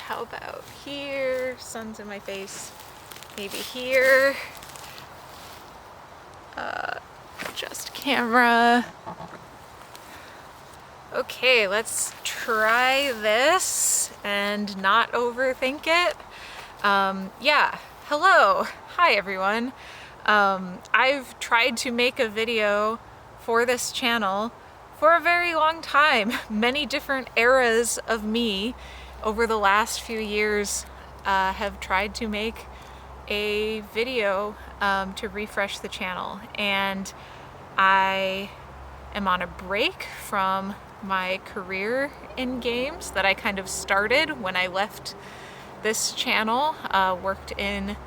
How about here? Sun's in my face. Maybe here. Adjust camera. Okay, let's try this and not overthink it. Yeah, hello. Hi everyone. I've tried to make a video for this channel for a very long time. Many different eras of me over the last few years have tried to make a video to refresh the channel, and I am on a break from my career in games that I kind of started when I left this channel. Worked in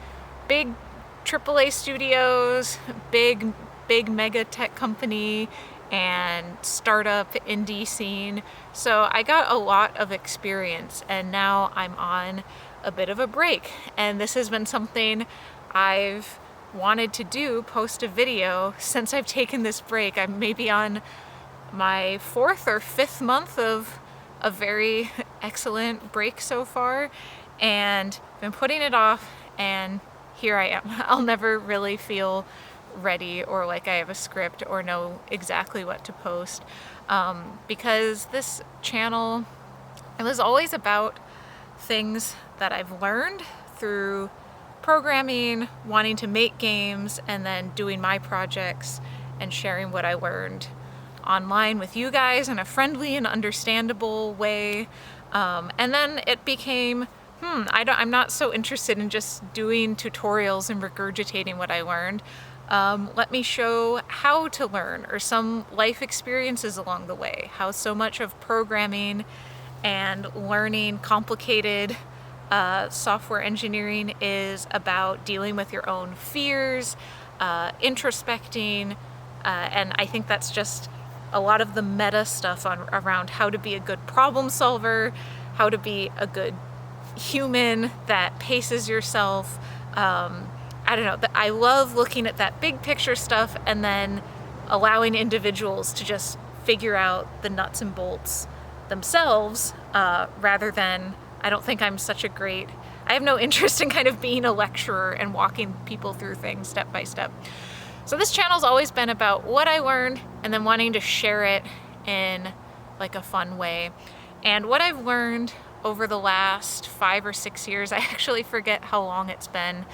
big AAA studios, big mega tech company, and startup indie scene. So I got a lot of experience, and now I'm on a bit of a break. And this has been something I've wanted to do, post a video, since I've taken this break. I'm maybe on my 4th or 5th month of a very excellent break so far, and been putting it off, and here I am. I'll never really feel ready or like I have a script or know exactly what to post, because this channel, it was always about things that I've learned through programming, wanting to make games, and then doing my projects and sharing what I learned online with you guys in a friendly and understandable way. And then it became, I'm not so interested in just doing tutorials and regurgitating what I learned. Let me show how to learn, or some life experiences along the way, how so much of programming and learning complicated software engineering is about dealing with your own fears, introspecting, and I think that's just a lot of the meta stuff around how to be a good problem solver, how to be a good human that paces yourself. I don't know, I love looking at that big picture stuff and then allowing individuals to just figure out the nuts and bolts themselves, rather than, I don't think I'm such a great, I have no interest in kind of being a lecturer and walking people through things step by step. So this channel's always been about what I learned and then wanting to share it in like a fun way. And what I've learned over the last 5 or 6 years, I actually forget how long it's been.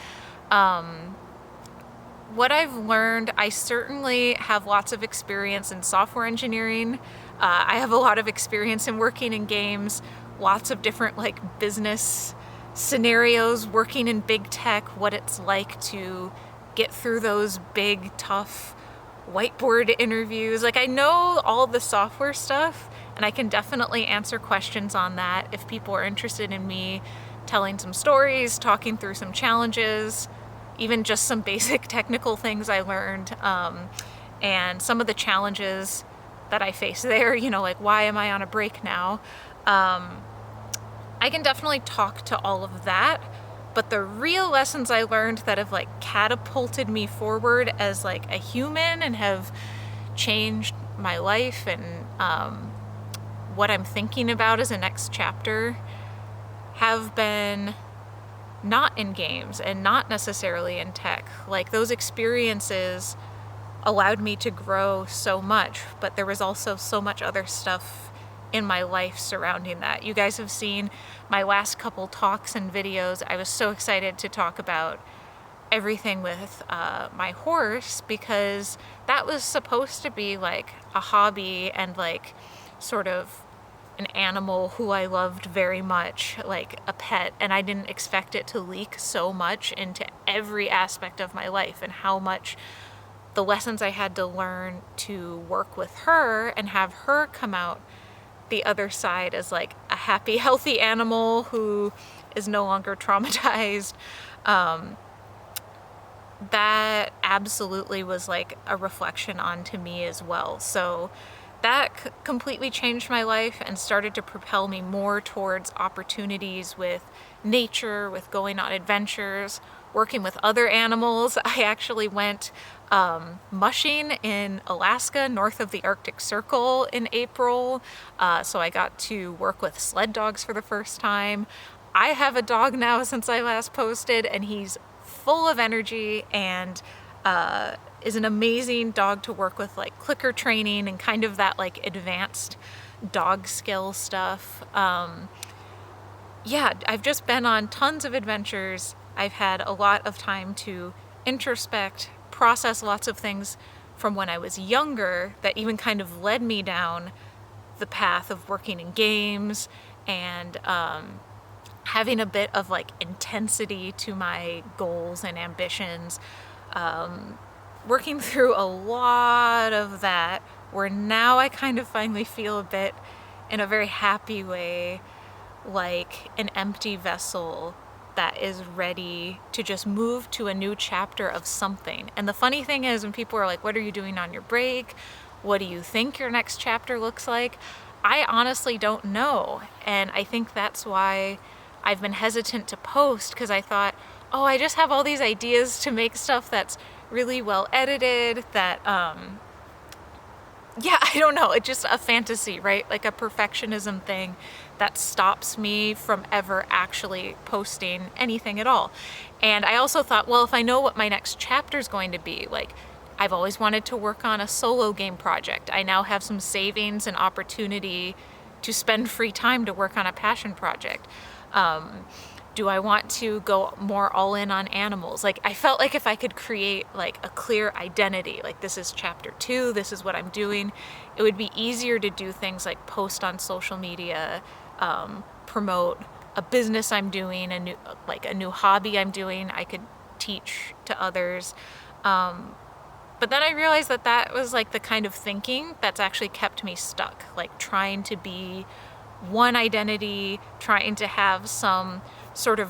What I've learned, I certainly have lots of experience in software engineering. I have a lot of experience in working in games, lots of different like business scenarios, working in big tech, what it's like to get through those big, tough whiteboard interviews. Like, I know all the software stuff, and I can definitely answer questions on that if people are interested in me telling some stories, talking through some challenges, even just some basic technical things I learned, and some of the challenges that I face there, you know, like why am I on a break now? I can definitely talk to all of that, but the real lessons I learned that have like catapulted me forward as like a human and have changed my life and what I'm thinking about as a next chapter have been not in games and not necessarily in tech. Like, those experiences allowed me to grow so much, but there was also so much other stuff in my life surrounding that. You guys have seen my last couple talks and videos. I was so excited to talk about everything with my horse, because that was supposed to be like a hobby and like sort of an animal who I loved very much, like a pet, and I didn't expect it to leak so much into every aspect of my life, and how much the lessons I had to learn to work with her and have her come out the other side as like a happy, healthy animal who is no longer traumatized. That absolutely was like a reflection onto me as well. So that completely changed my life and started to propel me more towards opportunities with nature, with going on adventures, working with other animals. I actually went mushing in Alaska, north of the Arctic Circle in April. So I got to work with sled dogs for the first time. I have a dog now since I last posted, and he's full of energy and is an amazing dog to work with, like clicker training and kind of that like advanced dog skill stuff. Yeah, I've just been on tons of adventures. I've had a lot of time to introspect, process lots of things from when I was younger that even kind of led me down the path of working in games and having a bit of like intensity to my goals and ambitions. Working through a lot of that, where now I kind of finally feel a bit, in a very happy way, like an empty vessel that is ready to just move to a new chapter of something. And the funny thing is, when people are like, what are you doing on your break? What do you think your next chapter looks like? I honestly don't know. And I think that's why I've been hesitant to post, because I thought, oh, I just have all these ideas to make stuff that's really well edited, that yeah, I don't know, it's just a fantasy, right? Like a perfectionism thing that stops me from ever actually posting anything at all. And I also thought, well, if I know what my next chapter is going to be, like I've always wanted to work on a solo game project. I now have some savings and opportunity to spend free time to work on a passion project. Do I want to go more all in on animals? Like I felt like if I could create like a clear identity, like this is chapter 2, this is what I'm doing, it would be easier to do things like post on social media, promote a business I'm doing, a new hobby I'm doing. I could teach to others. But then I realized that that was like the kind of thinking that's actually kept me stuck, like trying to be one identity, trying to have some sort of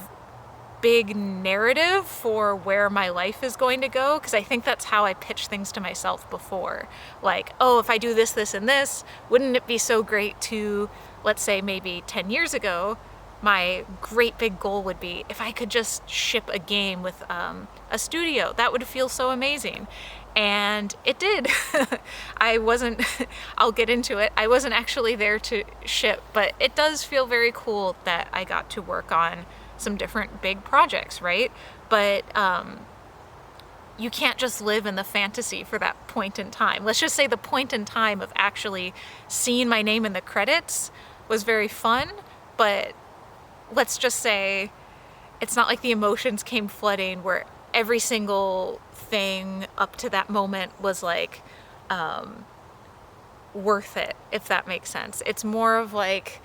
big narrative for where my life is going to go, because I think that's how I pitched things to myself before. Like, oh, if I do this, this, and this, wouldn't it be so great to, let's say maybe 10 years ago, my great big goal would be if I could just ship a game with a studio, that would feel so amazing. And it did. I wasn't, I'll get into it, I wasn't actually there to ship, but it does feel very cool that I got to work on some different big projects, right? But you can't just live in the fantasy for that point in time. Let's just say the point in time of actually seeing my name in the credits was very fun, but let's just say it's not like the emotions came flooding where every single thing up to that moment was like worth it, if that makes sense. It's more of like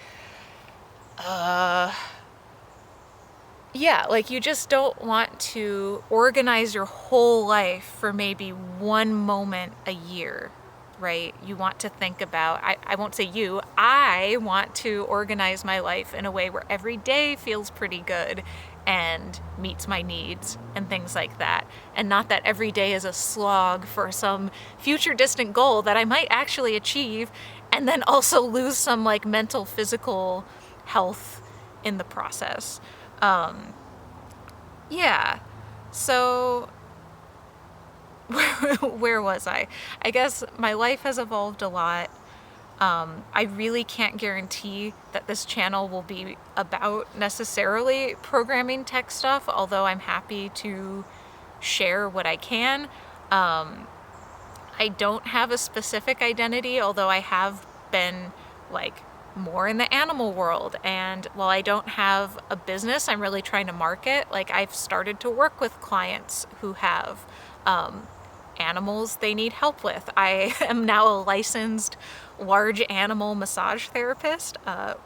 yeah, like you just don't want to organize your whole life for maybe one moment a year, right? You want to think about, I won't say you, I want to organize my life in a way where every day feels pretty good and meets my needs and things like that. And not that every day is a slog for some future distant goal that I might actually achieve and then also lose some like mental, physical health in the process. Yeah, so where was I? I guess my life has evolved a lot. I really can't guarantee that this channel will be about necessarily programming tech stuff, although I'm happy to share what I can. I don't have a specific identity, although I have been like more in the animal world. And while I don't have a business I'm really trying to market, like I've started to work with clients who have animals they need help with. I am now a licensed large animal massage therapist.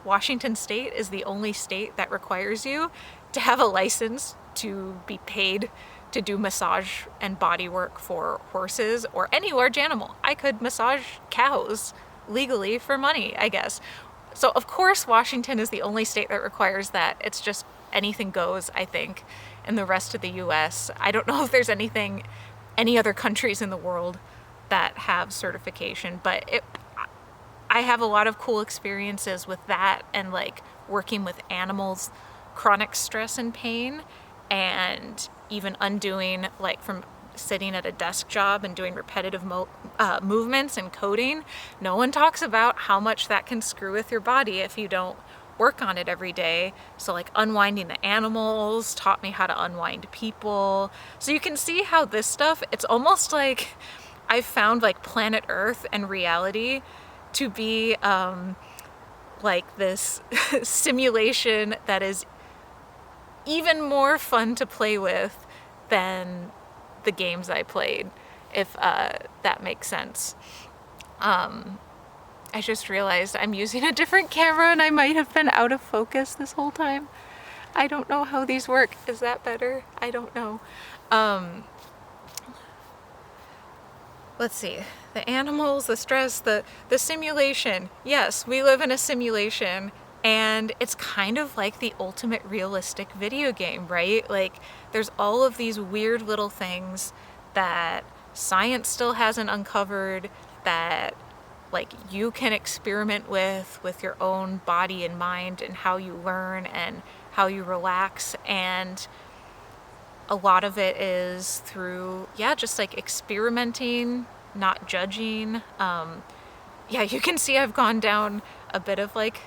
Washington State is the only state that requires you to have a license to be paid to do massage and body work for horses or any large animal. I could massage cows legally for money, I guess. So of course Washington is the only state that requires that. It's just anything goes, I think, in the rest of the US. I don't know if there's any other countries in the world that have certification, but I have a lot of cool experiences with that and like working with animals, chronic stress and pain, and even undoing, like from sitting at a desk job and doing repetitive movements and coding. No one talks about how much that can screw with your body if you don't work on it every day. So like unwinding the animals taught me how to unwind people. So you can see how this stuff, it's almost like I've found like planet Earth and reality to be like this simulation that is even more fun to play with than the games I played, if that makes sense. I just realized I'm using a different camera and I might have been out of focus this whole time. I don't know how these work. Is that better? I don't know. Let's see. The animals, the stress, the simulation. Yes, we live in a simulation, and it's kind of like the ultimate realistic video game, right? Like, there's all of these weird little things that science still hasn't uncovered, that like you can experiment with your own body and mind, and how you learn and how you relax. And a lot of it is through, yeah, just like experimenting, not judging. Yeah, you can see I've gone down a bit of like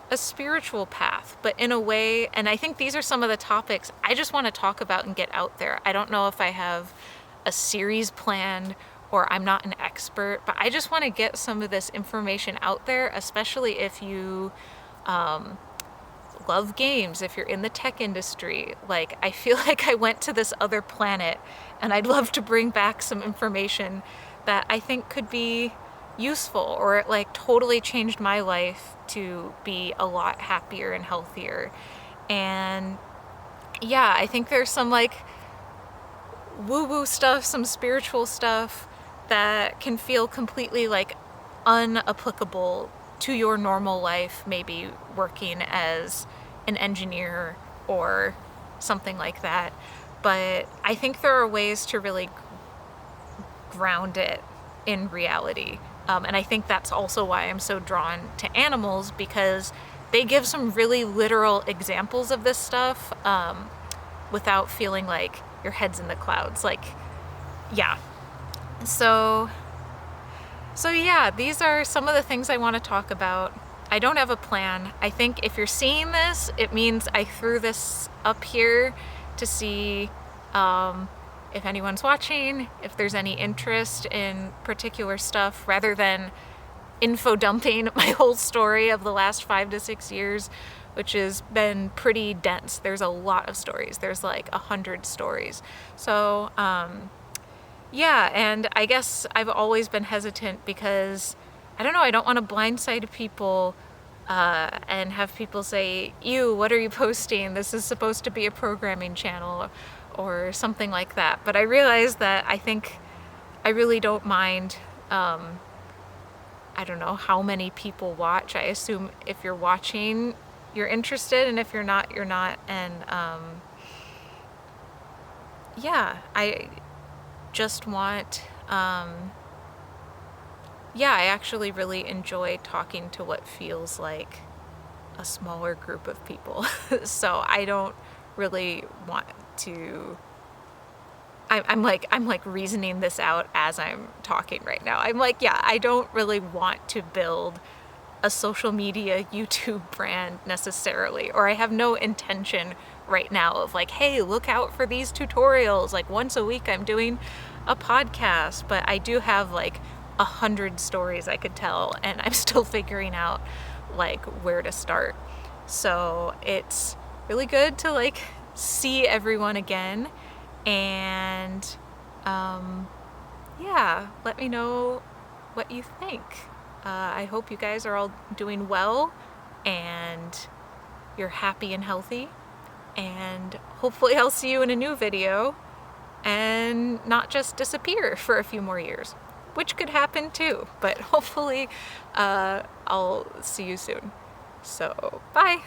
a spiritual path, but in a way, and I think these are some of the topics I just want to talk about and get out there. I don't know if I have a series planned, or I'm not an expert, but I just want to get some of this information out there, especially if you love games, if you're in the tech industry. Like, I feel like I went to this other planet, and I'd love to bring back some information that I think could be useful, or it like totally changed my life to be a lot happier and healthier. And yeah, I think there's some like woo-woo stuff, some spiritual stuff that can feel completely like unapplicable to your normal life, maybe working as an engineer or something like that. But I think there are ways to really ground it in reality. And I think that's also why I'm so drawn to animals, because they give some really literal examples of this stuff without feeling like your head's in the clouds. Like, yeah. So yeah, these are some of the things I want to talk about. I don't have a plan. I think if you're seeing this, it means I threw this up here to see if anyone's watching, if there's any interest in particular stuff, rather than info dumping my whole story of the last 5 to 6 years, which has been pretty dense. There's a lot of stories. There's like 100 stories. So, yeah, and I guess I've always been hesitant because, I don't know, I don't want to blindside people and have people say, ew, what are you posting? This is supposed to be a programming channel or something like that. But I realize that I think I really don't mind, I don't know how many people watch. I assume if you're watching, you're interested, and if you're not, you're not. And yeah, I just want, yeah, I actually really enjoy talking to what feels like a smaller group of people. So I don't really want to, I'm like reasoning this out as I'm talking right now. I'm like, yeah, I don't really want to build a social media YouTube brand necessarily, or I have no intention right now of like, hey, look out for these tutorials. Like once a week I'm doing a podcast, but I do have like 100 stories I could tell, and I'm still figuring out like where to start. So it's really good to like see everyone again, and yeah, let me know what you think. I hope you guys are all doing well and you're happy and healthy, and hopefully I'll see you in a new video and not just disappear for a few more years, which could happen too, but hopefully I'll see you soon. So, bye!